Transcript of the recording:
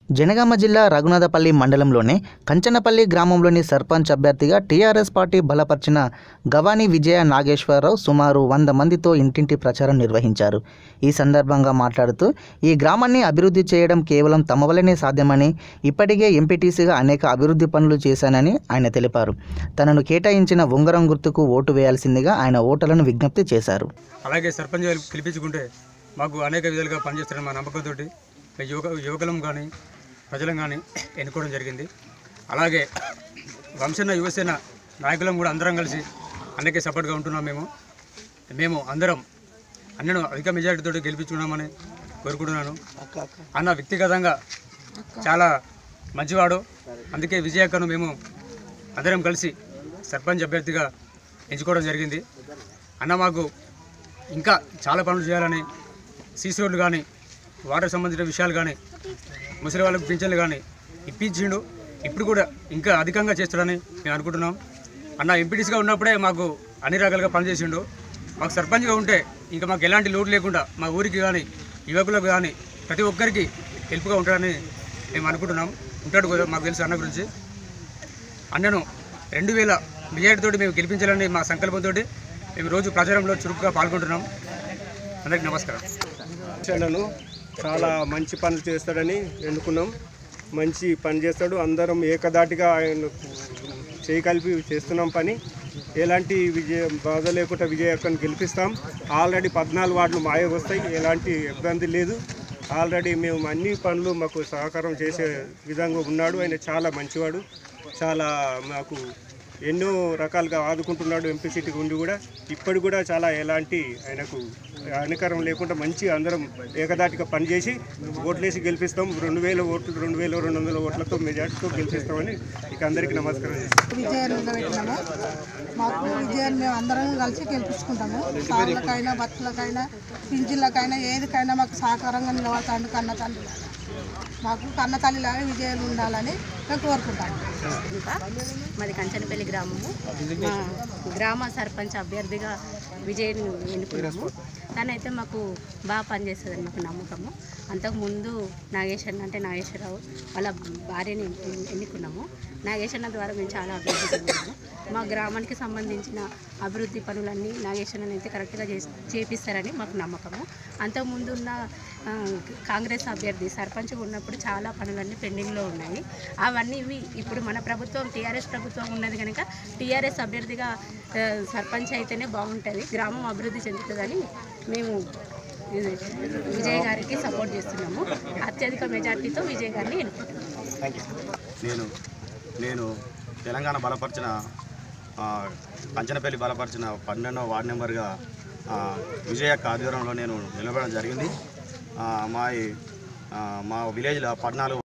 జనగామ జిల్లా రఘునాథపల్లి మండలంలోని కంచనపల్లి గ్రామంలోని సర్పంచ్ అభ్యర్థిగా టీఆర్ఎస్ పార్టీ బలపరిచిన గవాని విజయ నాగేశ్వరరావు సుమారు 100 మందితో ఇంటింటి ప్రచారం నిర్వహించారు. ఈ సందర్భంగా మాట్లాడుతూ ఈ గ్రామాన్ని అభివృద్ధి చేయడం కేవలం తమ వల్లనే సాధ్యమని, ఇప్పటికే ఎంపీటీసీగా అనేక అభివృద్ధి పనులు చేశానని ఆయన తెలిపారు. తనను కేటాయించిన ఉంగరం గుర్తుకు ఓటు వేయాల్సిందిగా ఆయన ఓటర్లను విజ్ఞప్తి చేశారు. అలాగే సర్పంచ్ గెలిపించుకుంటే మాకు అనేక విధాలుగా పనిచేస్తారని మా నమ్మకంతో యువకులం కానీ ప్రజలం కానీ ఎన్నుకోవడం జరిగింది. అలాగే వంశన్న యువసేన నాయకులం కూడా అందరం కలిసి అన్నకే సపోర్ట్గా ఉంటున్నాం. మేము అందరం అన్నను అధిక మెజారిటీతో గెలిపించుకున్నామని కోరుకుంటున్నాను. అన్న వ్యక్తిగతంగా చాలా మంచివాడు, అందుకే విజయక్కను మేము అందరం కలిసి సర్పంచ్ అభ్యర్థిగా ఎంచుకోవడం జరిగింది. అన్న మాకు ఇంకా చాలా పనులు చేయాలని, సీసీ రోడ్లు కానీ, వాటర్ సంబంధించిన విషయాలు కానీ, ముసలి వాళ్ళకు పింఛన్లు కానీ ఇప్పించిండు. ఇప్పుడు కూడా ఇంకా అధికంగా చేస్తాడని మేము అనుకుంటున్నాం. అన్న ఎంపీటీసీగా ఉన్నప్పుడే మాకు అన్ని రకాలుగా పనిచేసిండు. మాకు సర్పంచ్గా ఉంటే ఇంకా మాకు ఎలాంటి లోటు లేకుండా మా ఊరికి కానీ, యువకులకు కానీ ప్రతి ఒక్కరికి హెల్ప్గా ఉంటాడని మేము అనుకుంటున్నాం. ఉంటాడు కూడా, మాకు తెలుసు అన్న గురించి. అన్నను 2000 మెజారిటీతో మేము గెలిపించాలని మా సంకల్పంతో మేము రోజు ప్రచారంలో చురుకుగా పాల్గొంటున్నాం. అందరికీ నమస్కారం. చాలా మంచి పనులు చేస్తాడని ఎన్నుకున్నాం. మంచి పని చేస్తాడు. అందరం ఏకదాటిగా ఆయన చేయి కలిపి చేస్తున్నాం పని. ఎలాంటి బాధ లేకుండా విజయక్కను గెలిపిస్తాం. ఆల్రెడీ 14 వార్డులు మాయ వస్తాయి, ఎలాంటి ఇబ్బంది లేదు. ఆల్రెడీ మేము అన్ని పనులు మాకు సహకారం చేసే విధంగా ఉన్నాడు. ఆయన చాలా మంచివాడు, చాలా మాకు ఎన్నో రకాలుగా ఆదుకుంటున్నాడు. ఎంపీ సీటుకు ఉండి కూడా ఇప్పటి కూడా చాలా ఎలాంటి ఆయనకు హానికరం లేకుండా మంచి అందరం ఏకదాటిగా పనిచేసి ఓట్లేసి గెలిపిస్తాం. 2000 ఓట్లు, 2200 ఓట్లతో మెజార్టీతో గెలిపిస్తామని ఇక అందరికీ నమస్కారం చేస్తాం. విజయాన్ని నిలబెట్టినాము. మాకు విజయాన్ని మేము అందరం కలిసి గెలిపించుకుంటాము. సార్లకైనా, భక్తులకైనా, పింఛన్లకైనా, ఏదికైనా మాకు సహకారంగా నిలబడతాడు కన్న తండ్రి. మాకు కన్న తల్లిలాగా విజయాలు ఉండాలని మేము కోరుకుంటాము. మాది కంచనపల్లి గ్రామము. గ్రామ సర్పంచ్ అభ్యర్థిగా విజయ్ ఎన్నుకున్నాము. తనైతే మాకు బాగా పనిచేస్తుందని మాకు నమ్మకము. అంతకుముందు నాగేశ్వరరావు వాళ్ళ భార్యని ఎన్నుకున్నాము. నాగేశ్వరరావు ద్వారా మేము చాలా అభివృద్ధి చెందాము. మా గ్రామానికి సంబంధించిన అభివృద్ధి పనులన్నీ నాగేశ్వరరావు అయితే కరెక్ట్గా చేపిస్తారని మాకు నమ్మకము. అంతకుముందు ఉన్న కాంగ్రెస్ అభ్యర్థి సర్పంచ్గా ఉన్నప్పుడు చాలా పనులన్నీ పెండింగ్లో ఉన్నాయి. అవన్నీ ఇప్పుడు మన ప్రభుత్వం టీఆర్ఎస్ ప్రభుత్వం ఉన్నది కనుక టీఆర్ఎస్ అభ్యర్థిగా సర్పంచ్ అయితేనే బాగుంటుంది, గ్రామం అభివృద్ధి చెందుతుందని మేము విజయ్ గారికి సపోర్ట్ చేస్తున్నాము. అత్యధిక మెజార్టీతో విజయ్ గారిని ఎన్నుకుంటున్నాము. నేను తెలంగాణ బలపరిచిన కంచనపల్లి బలపరిచిన 12వ వార్డు నెంబర్గా విజయక్క ఆధ్వర్యంలో నేను నిలబడడం జరిగింది. మా విలేజ్లో 14